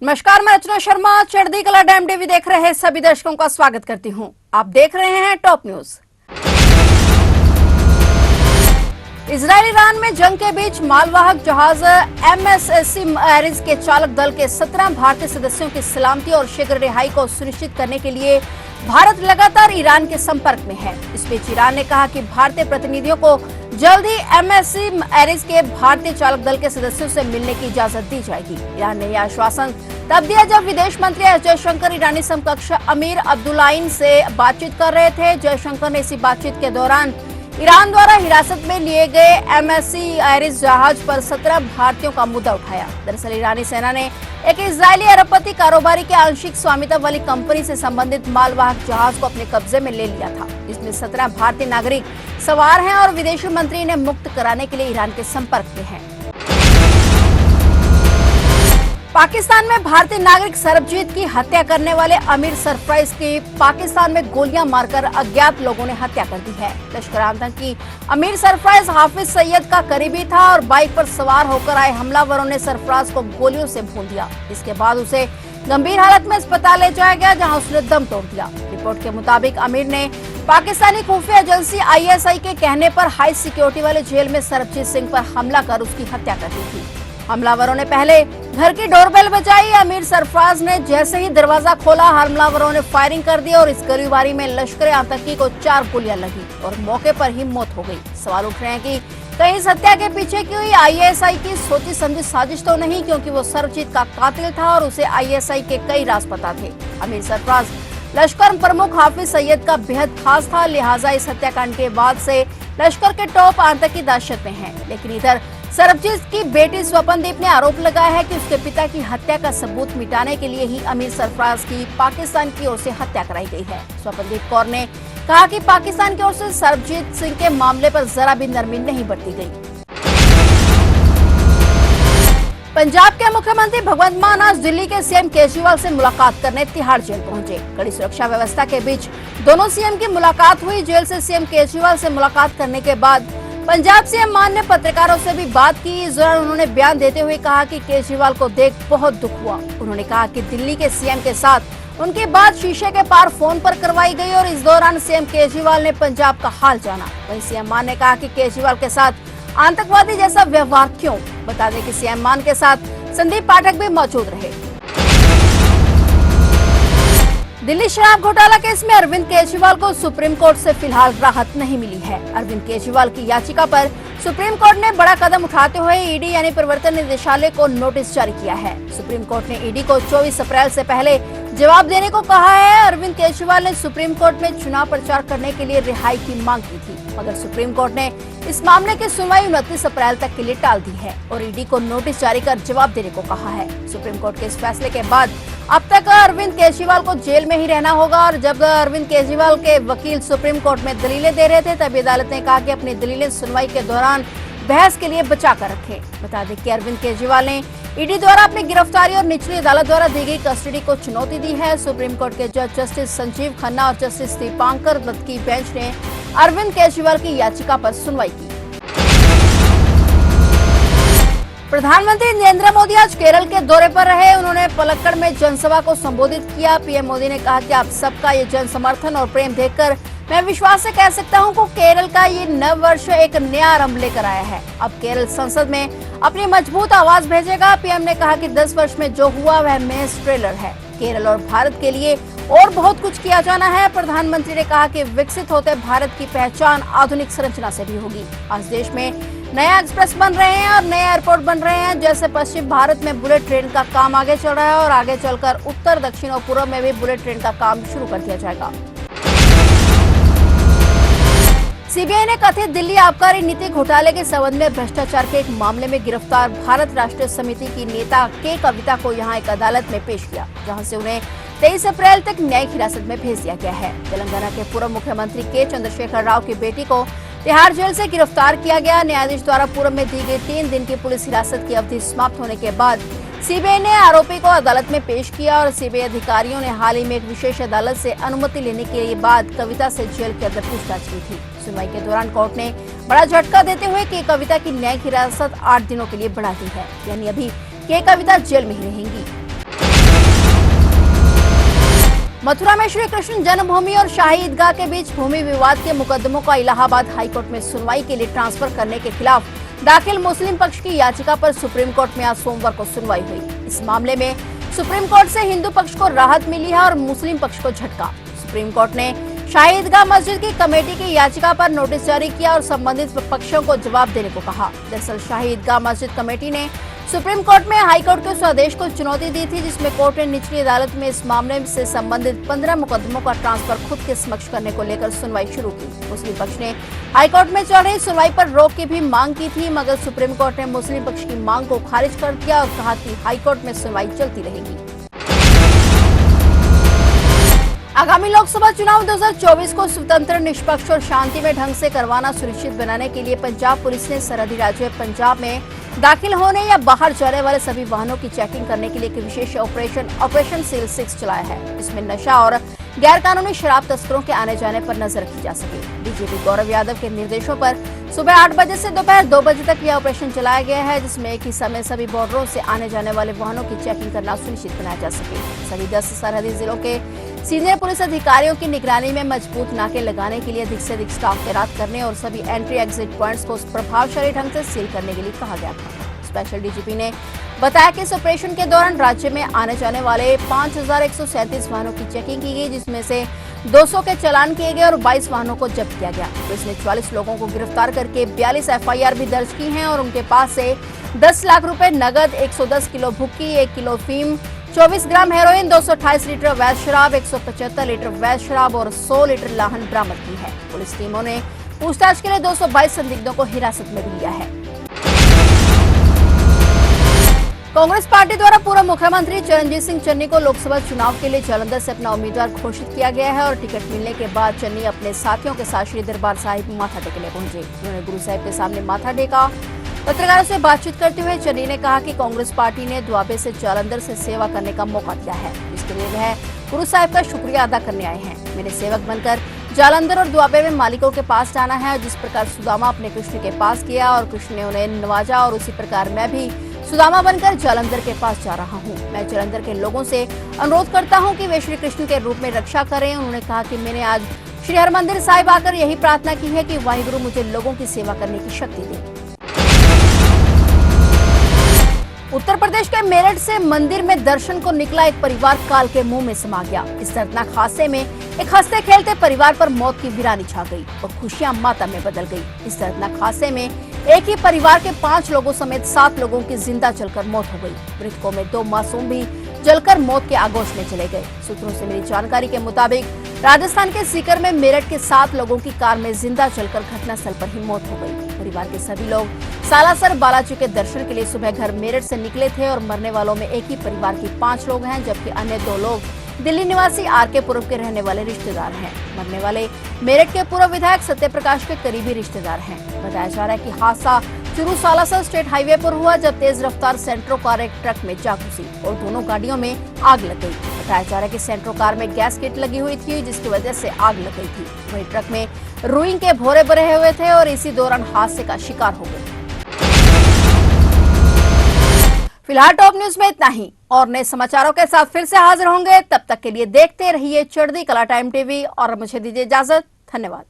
नमस्कार, मैं रचना शर्मा चढ़दी कला डैम टीवी देख रहे सभी दर्शकों का स्वागत करती हूं। आप देख रहे हैं टॉप न्यूज। इजरायल ईरान में जंग के बीच मालवाहक जहाज MSC एरिस के चालक दल के 17 भारतीय सदस्यों की सलामती और शीघ्र रिहाई को सुनिश्चित करने के लिए भारत लगातार ईरान के संपर्क में है। इस बीच ईरान ने कहा कि भारतीय प्रतिनिधियों को जल्द ही MSC एरिस के भारतीय चालक दल के सदस्यों से मिलने की इजाजत दी जाएगी। ईरान ने यह आश्वासन तब दिया जब विदेश मंत्री एस जयशंकर ईरानी समकक्ष अमीर अब्दुल्लाहिन से बातचीत कर रहे थे। जयशंकर ने इसी बातचीत के दौरान ईरान द्वारा हिरासत में लिए गए MSC एरिस जहाज पर 17 भारतीयों का मुद्दा उठाया। दरअसल ईरानी सेना ने एक इजरायली अरबपति कारोबारी के आंशिक स्वामित्व वाली कंपनी से संबंधित मालवाहक जहाज को अपने कब्जे में ले लिया था। इसमें 17 भारतीय नागरिक सवार हैं और विदेश मंत्री इन्हें मुक्त कराने के लिए ईरान के संपर्क में हैं। पाकिस्तान में भारतीय नागरिक सरबजीत की हत्या करने वाले अमीर सरफराज की पाकिस्तान में गोलियां मारकर अज्ञात लोगों ने हत्या कर दी है। लश्कर आतंकी अमीर सरफराज हाफिज सैयद का करीबी था और बाइक पर सवार होकर आए हमलावरों ने सरफराज को गोलियों से भून दिया। इसके बाद उसे गंभीर हालत में अस्पताल ले जाया गया, जहाँ उसने दम तोड़ दिया। रिपोर्ट के मुताबिक अमीर ने पाकिस्तानी खुफिया एजेंसी ISI के कहने पर हाई सिक्योरिटी वाले जेल में सरबजीत सिंह पर हमला कर उसकी हत्या कर दी थी। हमलावरों ने पहले घर की डोरबेल बजाई। अमीर सरफराज ने जैसे ही दरवाजा खोला, हमलावरों ने फायरिंग कर दी और इस गोलीबारी में लश्कर आतंकी को 4 गोलियां लगी और मौके पर ही मौत हो गई। सवाल उठ रहे हैं कि कहीं इस हत्या के पीछे की हुई ISI की सोची समझी साजिश तो नहीं, क्योंकि वो सरबजीत का कातिल था और उसे ISI के कई राज पता थे। अमीर सरफराज लश्कर प्रमुख हाफिज सैयद का बेहद खास था, लिहाजा इस हत्याकांड के बाद से लश्कर के टॉप आतंकी दहशत में हैं। लेकिन इधर सरबजीत की बेटी स्वपनदीप ने आरोप लगाया है कि उसके पिता की हत्या का सबूत मिटाने के लिए ही अमीर सरफराज की पाकिस्तान की ओर से हत्या कराई गई है। स्वपनदीप कौर ने कहा कि पाकिस्तान की ओर से सरबजीत सिंह के मामले पर जरा भी नरमी नहीं बरती गई। पंजाब के मुख्यमंत्री भगवंत मान आज दिल्ली के CM केजरीवाल से मुलाकात करने तिहाड़ जेल पहुंचे। कड़ी सुरक्षा व्यवस्था के बीच दोनों CM की मुलाकात हुई। जेल से CM केजरीवाल से मुलाकात करने के बाद पंजाब CM मान ने पत्रकारों से भी बात की। इस दौरान उन्होंने बयान देते हुए कहा कि केजरीवाल को देख बहुत दुख हुआ। उन्होंने कहा कि दिल्ली के CM के साथ उनकी बात शीशे के पार फोन पर करवाई गई और इस दौरान CM केजरीवाल ने पंजाब का हाल जाना। वहीं CM मान ने कहा कि केजरीवाल के साथ आतंकवादी जैसा व्यवहार क्यों। बता दें कि CM मान के साथ संदीप पाठक भी मौजूद रहे। दिल्ली शराब घोटाला केस में अरविंद केजरीवाल को सुप्रीम कोर्ट से फिलहाल राहत नहीं मिली है। अरविंद केजरीवाल की याचिका पर सुप्रीम कोर्ट ने बड़ा कदम उठाते हुए ED यानी प्रवर्तन निदेशालय को नोटिस जारी किया है। सुप्रीम कोर्ट ने ED को 24 अप्रैल से पहले जवाब देने को कहा है। अरविंद केजरीवाल ने सुप्रीम कोर्ट में चुनाव प्रचार करने के लिए रिहाई की मांग की थी, मगर सुप्रीम कोर्ट ने इस मामले की सुनवाई 29 अप्रैल तक के लिए टाल दी है और ED को नोटिस जारी कर जवाब देने को कहा है। सुप्रीम कोर्ट के इस फैसले के बाद अब तक अरविंद केजरीवाल को जेल में ही रहना होगा और जब अरविंद केजरीवाल के वकील सुप्रीम कोर्ट में दलीलें दे रहे थे, तभी अदालत ने कहा कि अपनी दलीलें सुनवाई के दौरान बहस के लिए बचा कर रखें। बता दें कि अरविंद केजरीवाल ने ED द्वारा अपनी गिरफ्तारी और निचली अदालत द्वारा दी गई कस्टडी को चुनौती दी है। सुप्रीम कोर्ट के जज जस्टिस संजीव खन्ना और जस्टिस दीपांकर दत्त की बेंच ने अरविंद केजरीवाल की याचिका पर सुनवाई की। प्रधानमंत्री नरेंद्र मोदी आज केरल के दौरे पर रहे। उन्होंने पलक्कड़ में जनसभा को संबोधित किया। PM मोदी ने कहा कि आप सबका ये जन समर्थन और प्रेम देखकर मैं विश्वास से कह सकता हूं कि केरल का ये नव वर्ष एक नया आरंभ लेकर आया है। अब केरल संसद में अपनी मजबूत आवाज भेजेगा। PM ने कहा कि 10 वर्ष में जो हुआ वह महज ट्रेलर है। केरल और भारत के लिए और बहुत कुछ किया जाना है। प्रधानमंत्री ने कहा कि विकसित होते भारत की पहचान आधुनिक संरचना से भी होगी। आज देश में नया एक्सप्रेस बन रहे हैं और नए एयरपोर्ट बन रहे हैं। जैसे पश्चिम भारत में बुलेट ट्रेन का काम आगे चल रहा है और आगे चलकर उत्तर, दक्षिण और पूर्व में भी बुलेट ट्रेन का काम शुरू कर दिया जाएगा। CBI ने कथित दिल्ली आबकारी नीति घोटाले के संबंध में भ्रष्टाचार के एक मामले में गिरफ्तार भारत राष्ट्रीय समिति की नेता के कविता को यहां एक अदालत में पेश किया, जहां से उन्हें 23 अप्रैल तक न्यायिक हिरासत में भेज दिया गया है। तेलंगाना के पूर्व मुख्यमंत्री के चंद्रशेखर राव की बेटी को तिहाड़ जेल से गिरफ्तार किया गया। न्यायाधीश द्वारा पूर्व में दी गई 3 दिन की पुलिस हिरासत की अवधि समाप्त होने के बाद CBI ने आरोपी को अदालत में पेश किया और CBI अधिकारियों ने हाल ही में एक विशेष अदालत से अनुमति लेने के बाद कविता से जेल के अंदर पूछताछ की थी। सुनवाई के दौरान कोर्ट ने बड़ा झटका देते हुए कि कविता की न्यायिक हिरासत 8 दिनों के लिए बढ़ा दी है, यानी अभी के कविता जेल में ही रहेंगी। मथुरा में श्री कृष्ण जन्मभूमि और शाही ईदगाह के बीच भूमि विवाद के मुकदमों का इलाहाबाद हाईकोर्ट में सुनवाई के लिए ट्रांसफर करने के खिलाफ दाखिल मुस्लिम पक्ष की याचिका पर सुप्रीम कोर्ट में आज सोमवार को सुनवाई हुई। इस मामले में सुप्रीम कोर्ट से हिंदू पक्ष को राहत मिली है और मुस्लिम पक्ष को झटका। सुप्रीम कोर्ट ने शाही ईदगाह मस्जिद की कमेटी की याचिका पर नोटिस जारी किया और संबंधित पक्षों को जवाब देने को कहा। दरअसल शाही ईदगाह मस्जिद कमेटी ने सुप्रीम कोर्ट में हाईकोर्ट के उस आदेश को चुनौती दी थी जिसमें कोर्ट ने निचली अदालत में इस मामले से संबंधित 15 मुकदमों का ट्रांसफर खुद के समक्ष करने को लेकर सुनवाई शुरू की। मुस्लिम पक्ष ने हाईकोर्ट में चल रही सुनवाई पर रोक की भी मांग की थी, मगर सुप्रीम कोर्ट ने मुस्लिम पक्ष की मांग को खारिज कर दिया और कहा कि हाईकोर्ट में सुनवाई चलती रहेगी। आगामी लोकसभा चुनाव 2024 को स्वतंत्र, निष्पक्ष और शांतिमय ढंग से करवाना सुनिश्चित बनाने के लिए पंजाब पुलिस ने सरहदी राज्य पंजाब में दाखिल होने या बाहर जाने वाले सभी वाहनों की चेकिंग करने के लिए एक विशेष ऑपरेशन सील 6 चलाया है। इसमें नशा और गैर कानूनी शराब तस्करों के आने जाने पर नजर रखी जा सके। डीजीपी गौरव यादव के निर्देशों पर सुबह 8 बजे से दोपहर 2 बजे तक यह ऑपरेशन चलाया गया है, जिसमें एक ही समय सभी बॉर्डरों से आने जाने वाले वाहनों की चेकिंग करना सुनिश्चित बनाया जा सके। सभी 10 सरहदी जिलों के सीनियर पुलिस अधिकारियों की निगरानी में मजबूत नाके लगाने के लिए अधिक से अधिक स्टाफ तैनात करने और सभी एंट्री एग्जिट पॉइंट्स को प्रभावशाली ढंग से सील करने के लिए कहा गया था। स्पेशल डीजीपी ने बताया कि इस ऑपरेशन के दौरान राज्य में आने जाने वाले 5137 वाहनों की चेकिंग की गई, जिसमें से 200 के चालान किए गए और 22 वाहनों को जब्त किया गया। पुलिस ने 44 लोगों को गिरफ्तार करके 42 FIR भी दर्ज की हैं और उनके पास से 10 लाख रुपए नगद, 110 किलो भुक्की, 1 किलो अफीम, 24 ग्राम हेरोइन, 228 लीटर अवैध शराब, 175 लीटर अवैध शराब और 100 लीटर लाहन बरामद की है। पुलिस टीमों ने पूछताछ के लिए 222 संदिग्धों को हिरासत में भी लिया है। कांग्रेस पार्टी द्वारा पूर्व मुख्यमंत्री चरणजीत सिंह चन्नी को लोकसभा चुनाव के लिए जालंधर से अपना उम्मीदवार घोषित किया गया है और टिकट मिलने के बाद चन्नी अपने साथियों के साथ श्री दरबार साहिब माथा टेकने पहुंचे। उन्होंने गुरु साहिब के सामने माथा टेका। पत्रकारों से बातचीत करते हुए चन्नी ने कहा कि कांग्रेस पार्टी ने दुआबे से जालंधर से सेवा करने का मौका दिया है, इसके लिए वह गुरु साहिब का शुक्रिया अदा करने आए हैं। मैंने सेवक बनकर जालंधर और दुआबे में मालिकों के पास जाना है, जिस प्रकार सुदामा अपने कृष्ण के पास किया और कृष्ण ने उन्हें नवाजा, और उसी प्रकार मैं भी सुदामा बनकर जालंधर के पास जा रहा हूँ। मैं जालंधर के लोगों से अनुरोध करता हूँ कि वे श्री कृष्ण के रूप में रक्षा करें। उन्होंने कहा कि मैंने आज श्री हरमंदिर साहिब आकर यही प्रार्थना की है कि वाहिगुरु मुझे लोगों की सेवा करने की शक्ति दे। उत्तर प्रदेश के मेरठ से मंदिर में दर्शन को निकला एक परिवार काल के मुंह में समा गया। इस दर्दनाक हादसे में एक हंसते खेलते परिवार पर मौत की वीरानी छा गई और खुशियां मातम में बदल गई। इस दर्दनाक हादसे में एक ही परिवार के 5 लोगों समेत 7 लोगों की जिंदा जलकर मौत हो गई। मृतकों में 2 मासूम भी जलकर मौत के आगोश में चले गए। सूत्रों से मिली जानकारी के मुताबिक राजस्थान के सीकर में मेरठ के 7 लोगों की कार में जिंदा जलकर घटनास्थल पर ही मौत हो गई। परिवार के सभी लोग सालासर बालाजी के दर्शन के लिए सुबह घर मेरठ से निकले थे और मरने वालों में एक ही परिवार की 5 लोग हैं, जबकि अन्य 2 लोग दिल्ली निवासी RK पुरम के रहने वाले रिश्तेदार हैं। मरने वाले मेरठ के पूर्व विधायक सत्यप्रकाश के करीबी रिश्तेदार हैं। बताया जा रहा है कि हादसा चुरू सालासर स्टेट हाईवे पर हुआ, जब तेज रफ्तार सेंट्रो कार एक ट्रक में जा घुसी और दोनों गाड़ियों में आग लग गई। बताया जा रहा है कि सेंट्रो कार में गैस किट लगी हुई थी, जिसकी वजह से आग लग गई थी। वहीं ट्रक में रुई के भोरे भरे हुए थे और इसी दौरान हादसे का शिकार हो गए। फिलहाल टॉप न्यूज में इतना ही, और नए समाचारों के साथ फिर से हाजिर होंगे। तब तक के लिए देखते रहिए चढ़ती कला टाइम टीवी और मुझे दीजिए इजाजत। धन्यवाद।